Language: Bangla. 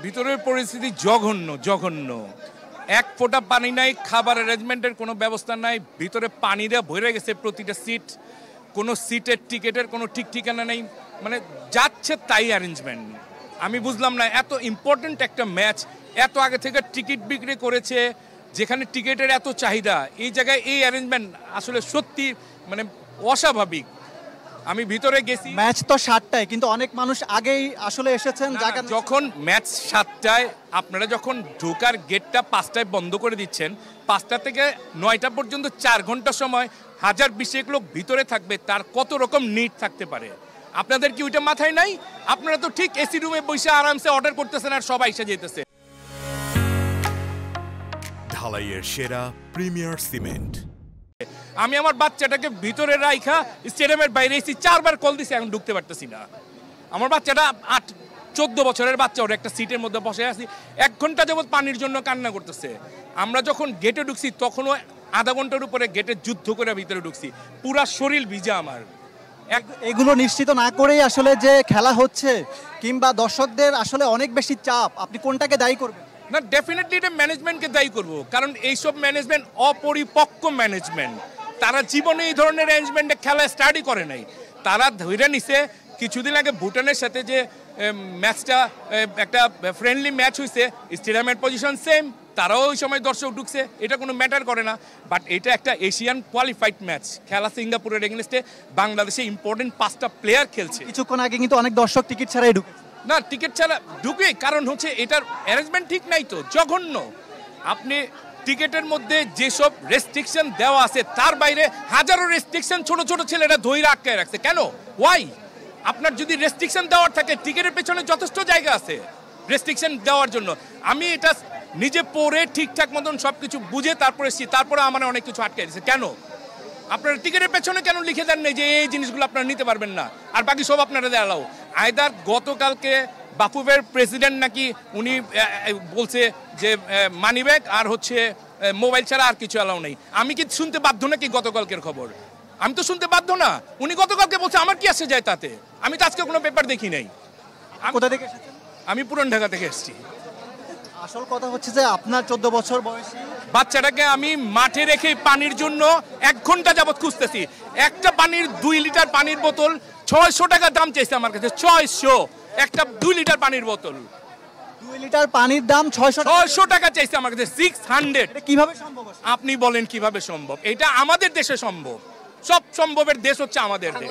ভিতরের পরিস্থিতি জঘন্য জঘন্য। এক ফোঁটা পানি নাই, খাবার অ্যারেঞ্জমেন্টের কোনো ব্যবস্থা নাই, ভিতরে পানিটা ভরে গেছে প্রতিটা সিট, কোনো সিটের টিকেটের কোনো ঠিক ঠিকানা নেই, মানে যাচ্ছে তাই অ্যারেঞ্জমেন্ট। আমি বুঝলাম না, এত ইম্পর্টেন্ট একটা ম্যাচ, এত আগে থেকে টিকিট বিক্রি করেছে, যেখানে টিকিটের এত চাহিদা, এই জায়গায় এই অ্যারেঞ্জমেন্ট আসলে সত্যি মানে অস্বাভাবিক। আমি ভিতরে গেছি, ম্যাচ তো 7টায়, কিন্তু অনেক মানুষ আগেই আসলে এসেছেন। যখন ম্যাচ 7টায়, আপনারা যখন ঢোকার গেটটা 5টায় বন্ধ করে দিচ্ছেন, 5টা থেকে 9টা পর্যন্ত 4 ঘন্টা সময় 1000-20 লোক ভিতরে থাকবে, তার কত রকম নিড থাকতে পারে? আপনাদের কি ওইটা মাথায় নাই? আপনারা তো ঠিক এসি রুমে বসে আরামসে অর্ডার করতেছেন আর সবাই এসে যেতেছে। ঢালাইয়ের সেরা প্রিমিয়ার সিমেন্ট। আমি আমার বাচ্চাটাকে ভিতরে রাইখা স্টেডিয়ামের বাইরে এসেছি, 4বার কল দিছি, এখন ঢুকতে পারতেছি না। আমার বাচ্চাটা 14 বছরের বাচ্চা, ওর একটা সিটের মধ্যে বসে আছি, 1 ঘন্টা যাবত পানির জন্য কান্না করতেছে। আমরা যখন গেটে ঢুকছি তখনও আধা ঘন্টার উপরে গেটে যুদ্ধ করে ভিতরে ঢুকছি, পুরা শরীর ভিজা আমার। এগুলো নিশ্চিত না করেই আসলে যে খেলা হচ্ছে, কিংবা দর্শকদের আসলে অনেক বেশি চাপ, আপনি কোনটাকে দায়ী করবেন? না, ডেফিনেটলি এটা ম্যানেজমেন্টকে দায়ী করব, কারণ এইসব ম্যানেজমেন্ট অপরিপক্ক ম্যানেজমেন্ট। তারা জীবনে এই ধরনের অ্যারেঞ্জমেন্টে খেলা স্টাডি করে নাই। তারা ধরে নিছে কিছুদিন আগে ভুটানের সাথে যে ম্যাচটা, একটা ফ্রেন্ডলি ম্যাচ হয়েছে, স্টেডিয়ামের পজিশন সেম, তারাও ওই সময় দর্শক ঢুকছে, এটা কোনো ম্যাটার করে না। বাট এটা একটা এশিয়ান কোয়ালিফাইড ম্যাচ, খেলা সিঙ্গাপুরের এগেনস্টে, বাংলাদেশে ইম্পর্টেন্ট 5টা প্লেয়ার খেলছে। কিছুক্ষণ আগে কিন্তু অনেক দর্শক টিকিট ছাড়াই ঢুকে না, টিকিট ছাড়া ঢুকে, কারণ হচ্ছে এটার অ্যারেঞ্জমেন্ট ঠিক নাই তো, জঘন্য। আপনি টিকিটের মধ্যে যেসব রেস্ট্রিকশন দেওয়া আছে তার বাইরে হাজারো রেস্ট্রিকশন ছোট ছোট ছেলেরা ধইরা আটকায় রাখছে। কেন? ওয়াই? আপনার যদি রেস্ট্রিকশন দেওয়ার থাকে, টিকিটের পেছনে যথেষ্ট জায়গা আছে রেস্ট্রিকশন দেওয়ার জন্য। আমি এটা নিজে পড়ে ঠিকঠাক মতন সব কিছু বুঝে তারপরে এসেছি, তারপরে আমার অনেক কিছু আটকে দিচ্ছে। কেন? আপনারা টিকিটের পেছনে কেন লিখে দেন নাই যে এই জিনিসগুলো আপনারা নিতে পারবেন না, আর বাকি সব আপনারা দেওয়াও? আইদার গতকালকে বাফুফের প্রেসিডেন্ট নাকি উনি বলছে যে মানি ব্যাগ আর হচ্ছে মোবাইল ছাড়া আর কিছু অ্যালাউ নেই। আমি কি শুনতে বাধ্য নাকি গতকালকের খবর? আমি তো শুনতে বাধ্য না। উনি গতকালকে বলছে, আমার কি আসে যায় তাতে? আমি তো আজকে কোনো পেপার দেখি নাই। কোথা থেকে এসেছেন? আমি পুরান ঢাকা থেকে এসেছি। আসল কথা হচ্ছে যে আপনার 14 বছর বয়সী বাচ্চাটাকে আমি মাঠে রেখে পানির জন্য 1 ঘন্টা যাবত খুঁজতেছি। একটা পানির 2 লিটার পানির বোতল 600 টাকা দাম চাইছে আমার কাছে। 600 একটা 2 লিটার পানির বোতল, 2 লিটার পানির দাম 600 টাকা চাইছে আমার কাছে। 600। এটা কিভাবে সম্ভব? আপনি বলেন কিভাবে সম্ভব? এটা আমাদের দেশে সম্ভব। সব সম্ভবের দেশ হচ্ছে আমাদের দেশ।